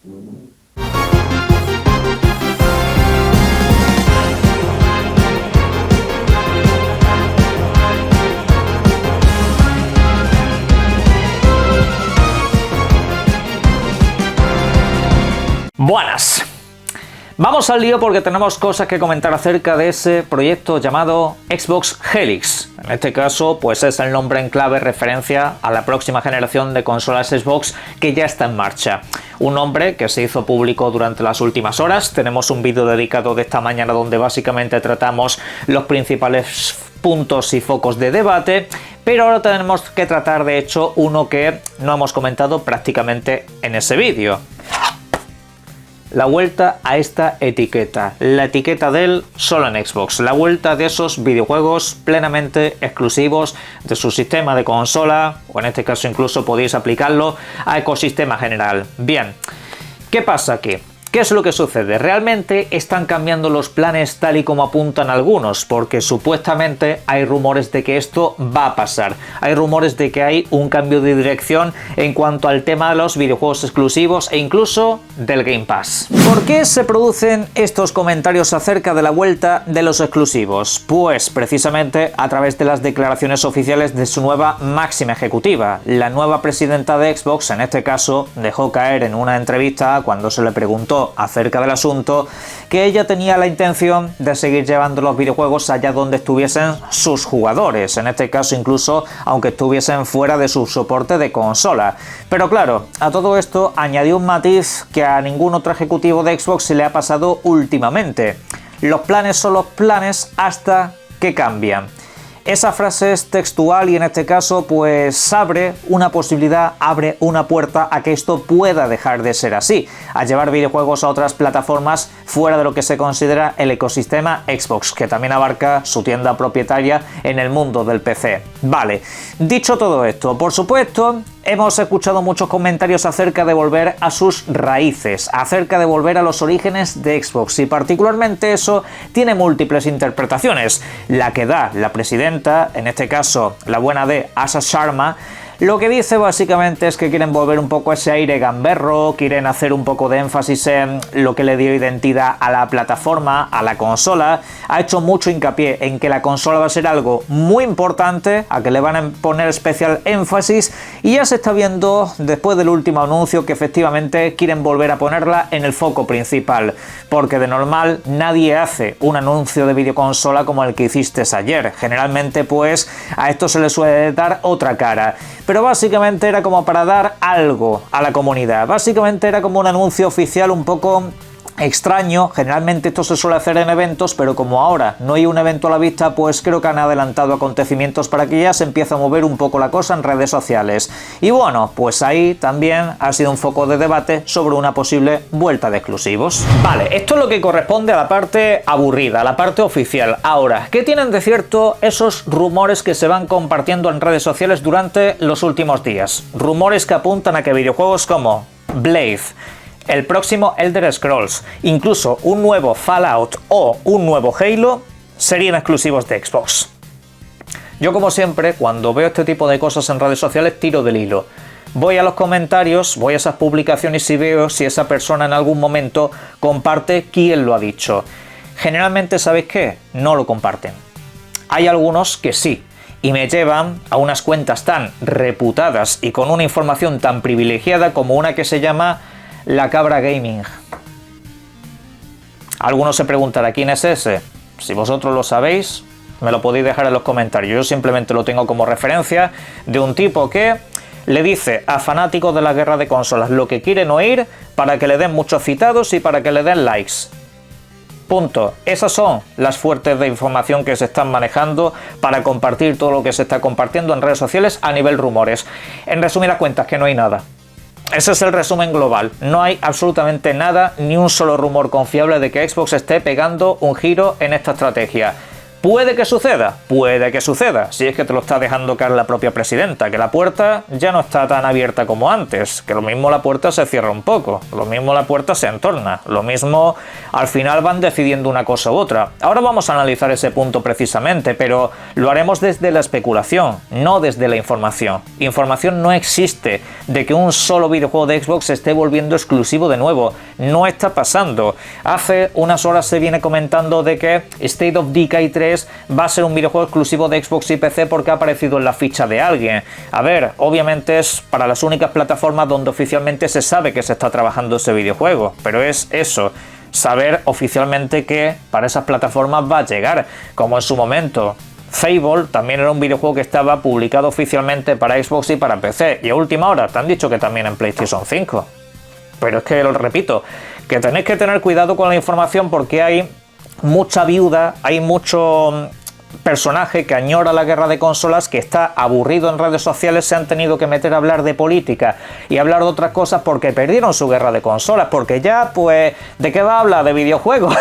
Buenas. Vamos al lío porque tenemos cosas que comentar acerca de ese proyecto llamado Xbox Helix. En este caso, pues es el nombre en clave referencia a la próxima generación de consolas Xbox que ya está en marcha. Un nombre que se hizo público durante las últimas horas. Tenemos un vídeo dedicado de esta mañana donde básicamente tratamos los principales puntos y focos de debate, pero ahora tenemos que tratar de hecho uno que no hemos comentado prácticamente en ese vídeo. La vuelta a esta etiqueta, la etiqueta del solo en Xbox, la vuelta de esos videojuegos plenamente exclusivos de su sistema de consola, o en este caso incluso podéis aplicarlo a ecosistema general. Bien, ¿qué pasa aquí? ¿Qué es lo que sucede? Realmente están cambiando los planes tal y como apuntan algunos, porque supuestamente hay rumores de que esto va a pasar. Hay rumores de que hay un cambio de dirección en cuanto al tema de los videojuegos exclusivos e incluso del Game Pass. ¿Por qué se producen estos comentarios acerca de la vuelta de los exclusivos? Pues precisamente a través de las declaraciones oficiales de su nueva máxima ejecutiva. La nueva presidenta de Xbox, en este caso, dejó caer en una entrevista cuando se le preguntó acerca del asunto que ella tenía la intención de seguir llevando los videojuegos allá donde estuviesen sus jugadores, en este caso incluso aunque estuviesen fuera de su soporte de consola. Pero claro, a todo esto añadió un matiz que a ningún otro ejecutivo de Xbox se le ha pasado últimamente. Los planes son los planes hasta que cambian. Esa frase es textual y en este caso pues abre una posibilidad, abre una puerta a que esto pueda dejar de ser así, a llevar videojuegos a otras plataformas fuera de lo que se considera el ecosistema Xbox, que también abarca su tienda propietaria en el mundo del PC. Vale, dicho todo esto, por supuesto, hemos escuchado muchos comentarios acerca de volver a sus raíces, acerca de volver a los orígenes de Xbox, y particularmente eso tiene múltiples interpretaciones. La que da la presidenta, en este caso la buena de Asha Sharma, lo que dice básicamente es que quieren volver un poco a ese aire gamberro, quieren hacer un poco de énfasis en lo que le dio identidad a la plataforma, a la consola. Ha hecho mucho hincapié en que la consola va a ser algo muy importante, a que le van a poner especial énfasis, y ya se está viendo después del último anuncio que efectivamente quieren volver a ponerla en el foco principal, porque de normal nadie hace un anuncio de videoconsola como el que hiciste ayer. Generalmente pues a esto se le suele dar otra cara. Pero básicamente era como para dar algo a la comunidad. Básicamente era como un anuncio oficial un poco extraño. Generalmente esto se suele hacer en eventos, pero como ahora no hay un evento a la vista, pues creo que han adelantado acontecimientos para que ya se empiece a mover un poco la cosa en redes sociales. Y bueno, pues ahí también ha sido un foco de debate sobre una posible vuelta de exclusivos. Vale, esto es lo que corresponde a la parte aburrida, a la parte oficial. Ahora, ¿qué tienen de cierto esos rumores que se van compartiendo en redes sociales durante los últimos días? Rumores que apuntan a que videojuegos como Blade, el próximo Elder Scrolls, incluso un nuevo Fallout o un nuevo Halo serían exclusivos de Xbox. Yo, como siempre, cuando veo este tipo de cosas en redes sociales, tiro del hilo. Voy a los comentarios, voy a esas publicaciones y veo si esa persona en algún momento comparte quién lo ha dicho. Generalmente, ¿sabéis qué? No lo comparten. Hay algunos que sí, y me llevan a unas cuentas tan reputadas y con una información tan privilegiada como una que se llama La Cabra Gaming. Algunos se preguntarán quién es ese. Si vosotros lo sabéis, me lo podéis dejar en los comentarios. Yo simplemente lo tengo como referencia de un tipo que le dice a fanáticos de la guerra de consolas lo que quieren oír para que le den muchos citados y para que le den likes. Punto. Esas son las fuentes de información que se están manejando para compartir todo lo que se está compartiendo en redes sociales a nivel rumores. En resumidas cuentas, que no hay nada. Ese es el resumen global. No hay absolutamente nada, ni un solo rumor confiable de que Xbox esté pegando un giro en esta estrategia. ¿Puede que suceda? Puede que suceda, si es que te lo está dejando caer la propia presidenta, que la puerta ya no está tan abierta como antes, que lo mismo la puerta se cierra un poco, lo mismo la puerta se entorna, lo mismo al final van decidiendo una cosa u otra. Ahora vamos a analizar ese punto precisamente, pero lo haremos desde la especulación, no desde la información. Información no existe de que un solo videojuego de Xbox se esté volviendo exclusivo de nuevo, no está pasando. Hace unas horas se viene comentando de que State of Decay 3 va a ser un videojuego exclusivo de Xbox y PC porque ha aparecido en la ficha de alguien. A ver, obviamente es para las únicas plataformas donde oficialmente se sabe que se está trabajando ese videojuego, pero es eso, saber oficialmente que para esas plataformas va a llegar, como en su momento Fable también era un videojuego que estaba publicado oficialmente para Xbox y para PC, y a última hora te han dicho que también en PlayStation 5. Pero es que, lo repito, que tenéis que tener cuidado con la información porque hay mucha viuda, hay mucho personaje que añora la guerra de consolas, que está aburrido en redes sociales, se han tenido que meter a hablar de política y hablar de otras cosas porque perdieron su guerra de consolas, porque ya, pues, ¿de qué va a hablar? De videojuegos.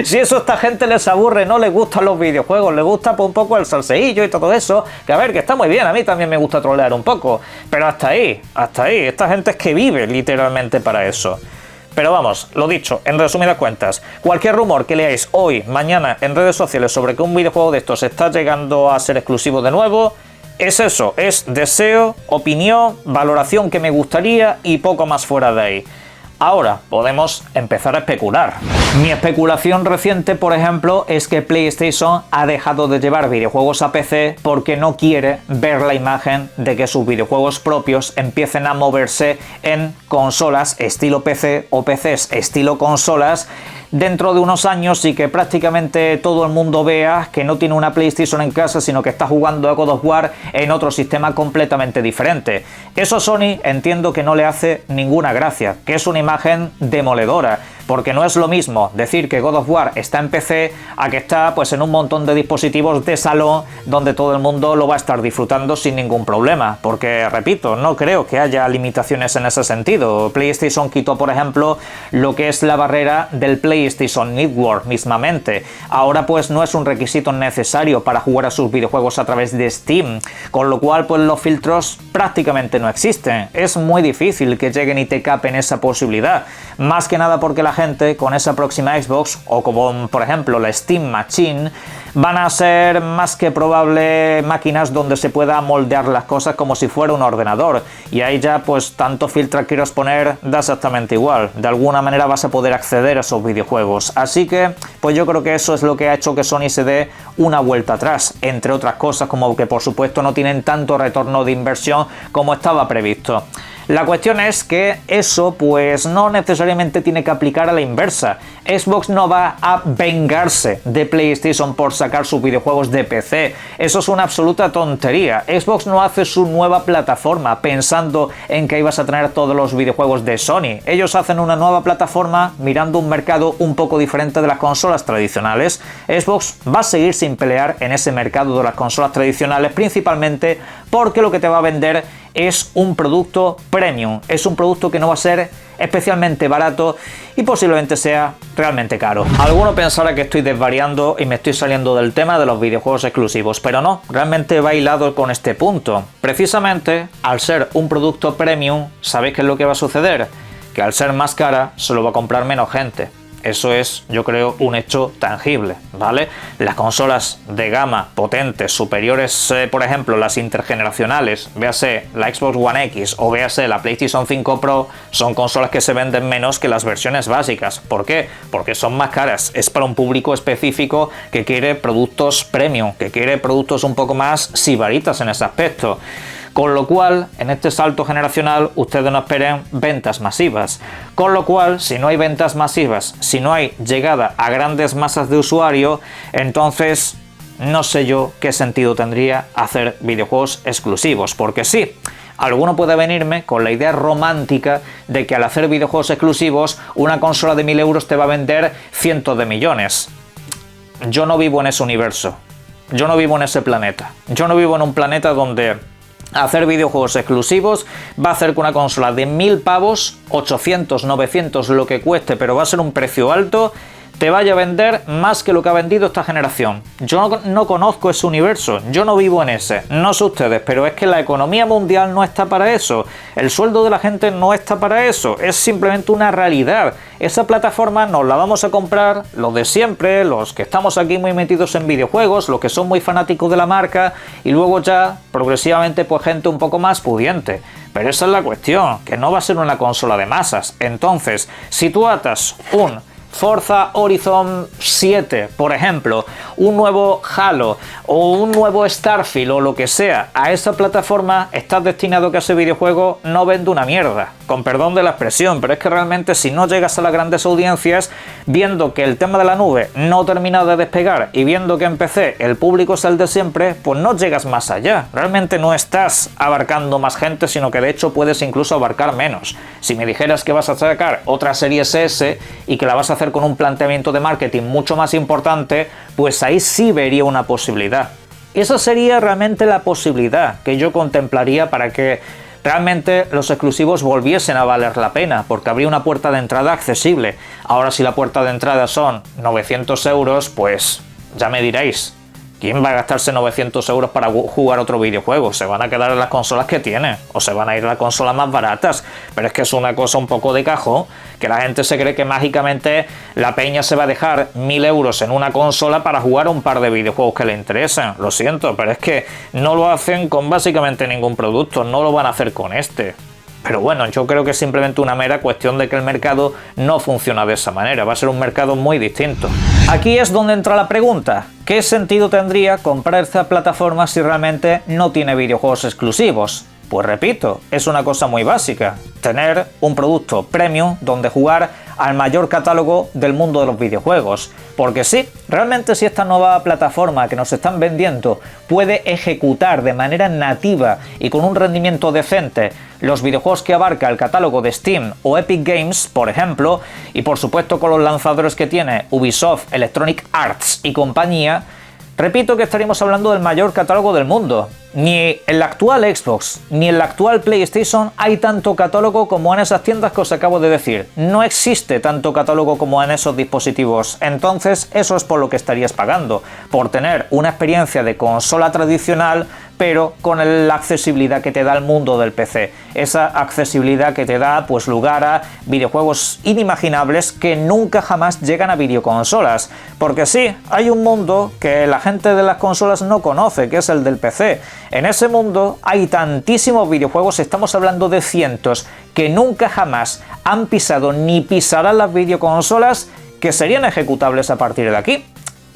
si eso a esta gente les aburre, no les gustan los videojuegos, les gusta pues, un poco el salseillo y todo eso, que a ver, que está muy bien, a mí también me gusta trolear un poco, pero hasta ahí, esta gente es que vive literalmente para eso. Pero vamos, lo dicho, en resumidas cuentas, cualquier rumor que leáis hoy, mañana en redes sociales sobre que un videojuego de estos está llegando a ser exclusivo de nuevo, es eso, es deseo, opinión, valoración que me gustaría y poco más fuera de ahí. Ahora podemos empezar a especular. Mi especulación reciente, por ejemplo, es que PlayStation ha dejado de llevar videojuegos a PC porque no quiere ver la imagen de que sus videojuegos propios empiecen a moverse en consolas estilo PC o PCs estilo consolas dentro de unos años y que prácticamente todo el mundo vea que no tiene una PlayStation en casa, sino que está jugando a God of War en otro sistema completamente diferente. Eso a Sony entiendo que no le hace ninguna gracia, que es una imagen demoledora, porque no es lo mismo decir que God of War está en PC a que está pues en un montón de dispositivos de salón donde todo el mundo lo va a estar disfrutando sin ningún problema, porque repito, no creo que haya limitaciones en ese sentido. PlayStation quitó, por ejemplo, lo que es la barrera del PlayStation Network mismamente. Ahora pues no es un requisito necesario para jugar a sus videojuegos a través de Steam, con lo cual pues los filtros prácticamente no existen. Es muy difícil que lleguen y te capen esa posibilidad, más que nada porque la gente con esa próxima Xbox o como por ejemplo la Steam Machine van a ser más que probable máquinas donde se pueda moldear las cosas como si fuera un ordenador, y ahí ya pues tanto filtro que quieras poner da exactamente igual, de alguna manera vas a poder acceder a esos videojuegos, así que pues yo creo que eso es lo que ha hecho que Sony se dé una vuelta atrás, entre otras cosas como que por supuesto no tienen tanto retorno de inversión como estaba previsto. La cuestión es que eso pues no necesariamente tiene que aplicar a la inversa. Xbox no va a vengarse de PlayStation por sacar sus videojuegos de PC. Eso es una absoluta tontería. Xbox no hace su nueva plataforma pensando en que ibas a tener todos los videojuegos de Sony. Ellos hacen una nueva plataforma mirando un mercado un poco diferente de las consolas tradicionales. Xbox va a seguir sin pelear en ese mercado de las consolas tradicionales, principalmente porque lo que te va a vender es un producto premium, es un producto que no va a ser especialmente barato y posiblemente sea realmente caro. Alguno pensará que estoy desvariando y me estoy saliendo del tema de los videojuegos exclusivos, pero no, realmente va hilado con este punto. Precisamente, al ser un producto premium, ¿sabéis qué es lo que va a suceder? Que al ser más cara, se lo va a comprar menos gente. Eso es, yo creo, un hecho tangible, ¿vale? Las consolas de gama potentes, superiores, por ejemplo, las intergeneracionales, véase la Xbox One X o véase la PlayStation 5 Pro, son consolas que se venden menos que las versiones básicas. ¿Por qué? Porque son más caras. Es para un público específico que quiere productos premium, que quiere productos un poco más sibaritas en ese aspecto. Con lo cual, en este salto generacional, ustedes no esperen ventas masivas. Con lo cual, si no hay ventas masivas, si no hay llegada a grandes masas de usuario, entonces no sé yo qué sentido tendría hacer videojuegos exclusivos. Porque sí, alguno puede venirme con la idea romántica de que al hacer videojuegos exclusivos, una consola de 1000 euros te va a vender cientos de millones. Yo no vivo en ese universo. Yo no vivo en ese planeta. Yo no vivo en un planeta donde hacer videojuegos exclusivos va a hacer que una consola de 1000 pavos, 800, 900, lo que cueste, pero va a ser un precio alto, te vaya a vender más que lo que ha vendido esta generación. Yo no conozco ese universo, yo no vivo en ese, no sé ustedes, pero es que la economía mundial no está para eso, el sueldo de la gente no está para eso, es simplemente una realidad. Esa plataforma nos la vamos a comprar los de siempre, los que estamos aquí muy metidos en videojuegos, los que son muy fanáticos de la marca, y luego ya progresivamente pues gente un poco más pudiente. Pero esa es la cuestión, que no va a ser una consola de masas. Entonces, si tú atas un Forza Horizon 7, por ejemplo, un nuevo Halo o un nuevo Starfield o lo que sea a esa plataforma, estás destinado a que ese videojuego no venda una mierda, con perdón de la expresión, pero es que realmente si no llegas a las grandes audiencias, viendo que el tema de la nube no termina de despegar y viendo que en PC el público es el de siempre, pues no llegas más allá, realmente no estás abarcando más gente, sino que de hecho puedes incluso abarcar menos. Si me dijeras que vas a sacar otra serie S y que la vas a hacer con un planteamiento de marketing mucho más importante, pues ahí sí vería una posibilidad. Esa sería realmente la posibilidad que yo contemplaría para que realmente los exclusivos volviesen a valer la pena, porque habría una puerta de entrada accesible. Ahora si la puerta de entrada son 900 euros, pues ya me diréis, ¿quién va a gastarse 900 euros para jugar otro videojuego? Se van a quedar en las consolas que tiene, o se van a ir a las consolas más baratas. Pero es que es una cosa un poco de cajón, que la gente se cree que mágicamente la peña se va a dejar 1000 euros en una consola para jugar un par de videojuegos que le interesan. Lo siento, pero es que no lo hacen con básicamente ningún producto, no lo van a hacer con este. Pero bueno, yo creo que es simplemente una mera cuestión de que el mercado no funciona de esa manera, va a ser un mercado muy distinto. Aquí es donde entra la pregunta, ¿qué sentido tendría comprar esta plataforma si realmente no tiene videojuegos exclusivos? Pues repito, es una cosa muy básica, tener un producto premium donde jugar al mayor catálogo del mundo de los videojuegos. Porque sí, realmente si esta nueva plataforma que nos están vendiendo puede ejecutar de manera nativa y con un rendimiento decente los videojuegos que abarca el catálogo de Steam o Epic Games, por ejemplo, y por supuesto con los lanzadores que tiene Ubisoft, Electronic Arts y compañía, repito que estaríamos hablando del mayor catálogo del mundo. Ni en la actual Xbox ni en la actual PlayStation hay tanto catálogo como en esas tiendas que os acabo de decir. No existe tanto catálogo como en esos dispositivos. Entonces eso es por lo que estarías pagando, por tener una experiencia de consola tradicional pero con la accesibilidad que te da el mundo del PC. Esa accesibilidad que te da pues lugar a videojuegos inimaginables que nunca jamás llegan a videoconsolas. Porque sí, hay un mundo que la gente de las consolas no conoce, que es el del PC. En ese mundo hay tantísimos videojuegos, estamos hablando de cientos, que nunca jamás han pisado ni pisarán las videoconsolas, que serían ejecutables a partir de aquí.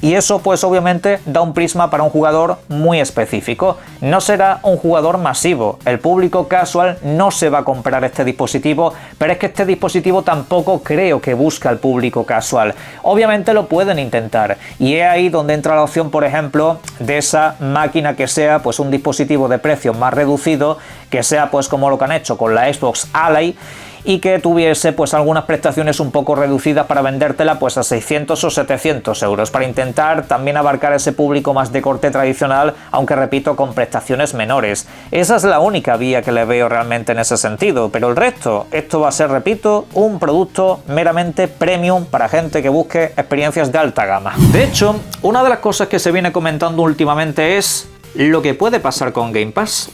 Y eso pues obviamente da un prisma para un jugador muy específico. No será un jugador masivo, el público casual no se va a comprar este dispositivo, pero es que este dispositivo tampoco creo que busca al público casual. Obviamente lo pueden intentar, y es ahí donde entra la opción, por ejemplo, de esa máquina que sea pues un dispositivo de precio más reducido, que sea pues como lo que han hecho con la Xbox Ally, y que tuviese pues algunas prestaciones un poco reducidas para vendértela pues a 600 o 700 euros, para intentar también abarcar ese público más de corte tradicional, aunque repito, con prestaciones menores. Esa es la única vía que le veo realmente en ese sentido, pero el resto, esto va a ser, repito, un producto meramente premium para gente que busque experiencias de alta gama. De hecho, una de las cosas que se viene comentando últimamente es lo que puede pasar con Game Pass.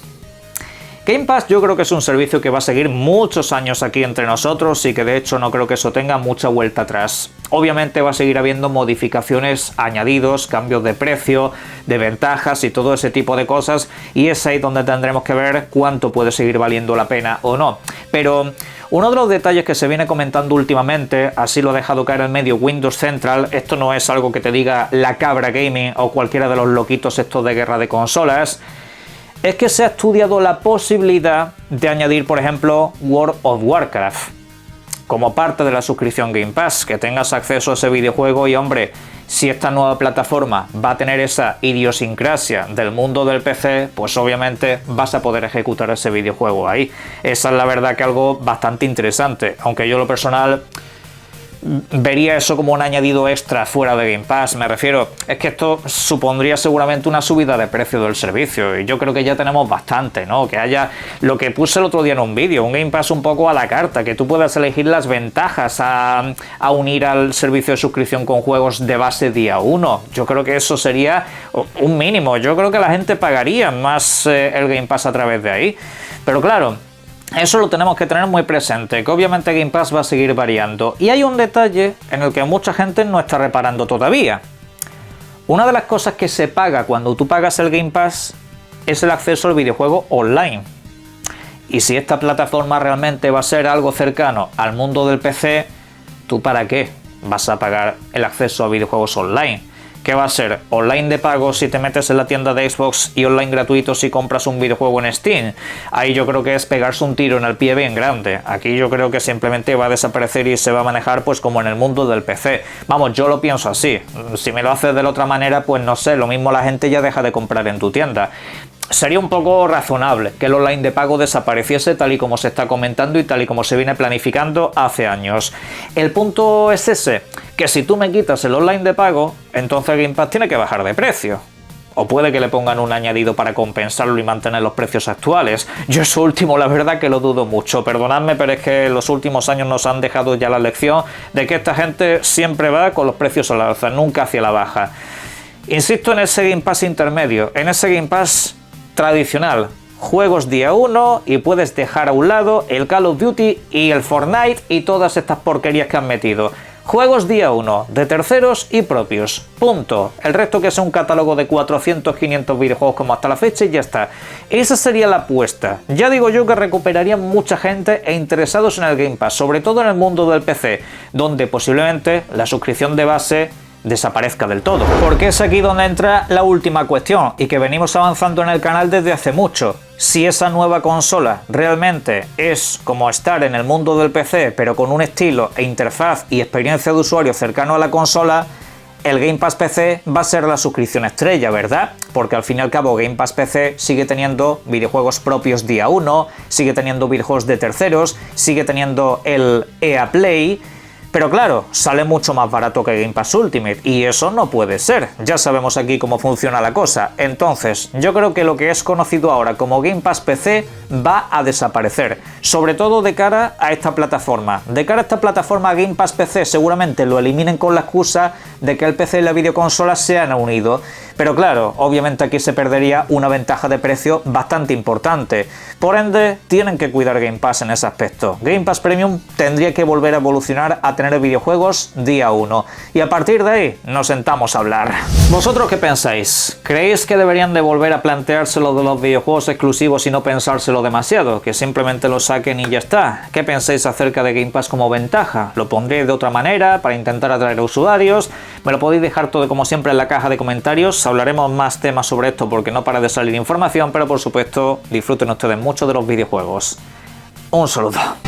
Game Pass yo creo que es un servicio que va a seguir muchos años aquí entre nosotros y que de hecho no creo que eso tenga mucha vuelta atrás. Obviamente va a seguir habiendo modificaciones, añadidos, cambios de precio, de ventajas y todo ese tipo de cosas, y es ahí donde tendremos que ver cuánto puede seguir valiendo la pena o no. Pero uno de los detalles que se viene comentando últimamente, así lo ha dejado caer el medio Windows Central, esto no es algo que te diga la Cabra Gaming o cualquiera de los loquitos estos de guerra de consolas, es que se ha estudiado la posibilidad de añadir, por ejemplo, World of Warcraft como parte de la suscripción Game Pass, que tengas acceso a ese videojuego. Y hombre, si esta nueva plataforma va a tener esa idiosincrasia del mundo del PC, pues obviamente vas a poder ejecutar ese videojuego ahí. Esa es la verdad que algo bastante interesante, aunque yo lo personal vería eso como un añadido extra fuera de Game Pass. Me refiero, es que esto supondría seguramente una subida de precio del servicio y yo creo que ya tenemos bastante, ¿no? Que haya lo que puse el otro día en un vídeo, un Game Pass un poco a la carta, que tú puedas elegir las ventajas a unir al servicio de suscripción con juegos de base día 1. Yo creo que eso sería un mínimo. Yo creo que la gente pagaría más el Game Pass a través de ahí. Pero claro, eso lo tenemos que tener muy presente, que obviamente Game Pass va a seguir variando. Y hay un detalle en el que mucha gente no está reparando todavía. Una de las cosas que se paga cuando tú pagas el Game Pass es el acceso al videojuego online. Y si esta plataforma realmente va a ser algo cercano al mundo del PC, ¿tú para qué vas a pagar el acceso a videojuegos online? ¿Qué va a ser? ¿Online de pago si te metes en la tienda de Xbox y online gratuito si compras un videojuego en Steam? Ahí yo creo que es pegarse un tiro en el pie bien grande. Aquí yo creo que simplemente va a desaparecer y se va a manejar pues como en el mundo del PC. Vamos, yo lo pienso así. Si me lo haces de la otra manera, pues no sé, lo mismo la gente ya deja de comprar en tu tienda. Sería un poco razonable que el online de pago desapareciese tal y como se está comentando y tal y como se viene planificando hace años. El punto es ese, que si tú me quitas el online de pago, entonces Game Pass tiene que bajar de precio. O puede que le pongan un añadido para compensarlo y mantener los precios actuales. Yo eso último la verdad que lo dudo mucho. Perdonadme, pero es que los últimos años nos han dejado ya la lección de que esta gente siempre va con los precios al alza, nunca hacia la baja. Insisto en ese Game Pass intermedio, en ese Game Pass tradicional, juegos día 1 y puedes dejar a un lado el Call of Duty y el Fortnite y todas estas porquerías que han metido. Juegos día 1, de terceros y propios, punto. El resto que sea un catálogo de 400, 500 videojuegos como hasta la fecha y ya está. Esa sería la apuesta. Ya digo yo que recuperaría mucha gente e interesados en el Game Pass, sobre todo en el mundo del PC, donde posiblemente la suscripción de base desaparezca del todo. Porque es aquí donde entra la última cuestión y que venimos avanzando en el canal desde hace mucho. Si esa nueva consola realmente es como estar en el mundo del PC pero con un estilo e interfaz y experiencia de usuario cercano a la consola, el Game Pass PC va a ser la suscripción estrella, ¿verdad? Porque al fin y al cabo Game Pass PC sigue teniendo videojuegos propios día 1, sigue teniendo videojuegos de terceros, sigue teniendo el EA Play. Pero claro, sale mucho más barato que Game Pass Ultimate y eso no puede ser. Ya sabemos aquí cómo funciona la cosa. Entonces, yo creo que lo que es conocido ahora como Game Pass PC va a desaparecer. Sobre todo de cara a esta plataforma. De cara a esta plataforma Game Pass PC seguramente lo eliminen con la excusa de que el PC y la videoconsola se han unido. Pero claro, obviamente aquí se perdería una ventaja de precio bastante importante. Por ende, tienen que cuidar Game Pass en ese aspecto. Game Pass Premium tendría que volver a evolucionar a tener videojuegos día 1. Y a partir de ahí nos sentamos a hablar. ¿Vosotros qué pensáis? ¿Creéis que deberían de volver a planteárselo de los videojuegos exclusivos y no pensárselo demasiado? Que simplemente lo saquen y ya está. ¿Qué pensáis acerca de Game Pass como ventaja? ¿Lo pondréis de otra manera para intentar atraer a usuarios? Me lo podéis dejar todo como siempre en la caja de comentarios. Hablaremos más temas sobre esto porque no para de salir información, pero por supuesto disfruten ustedes mucho de los videojuegos. Un saludo.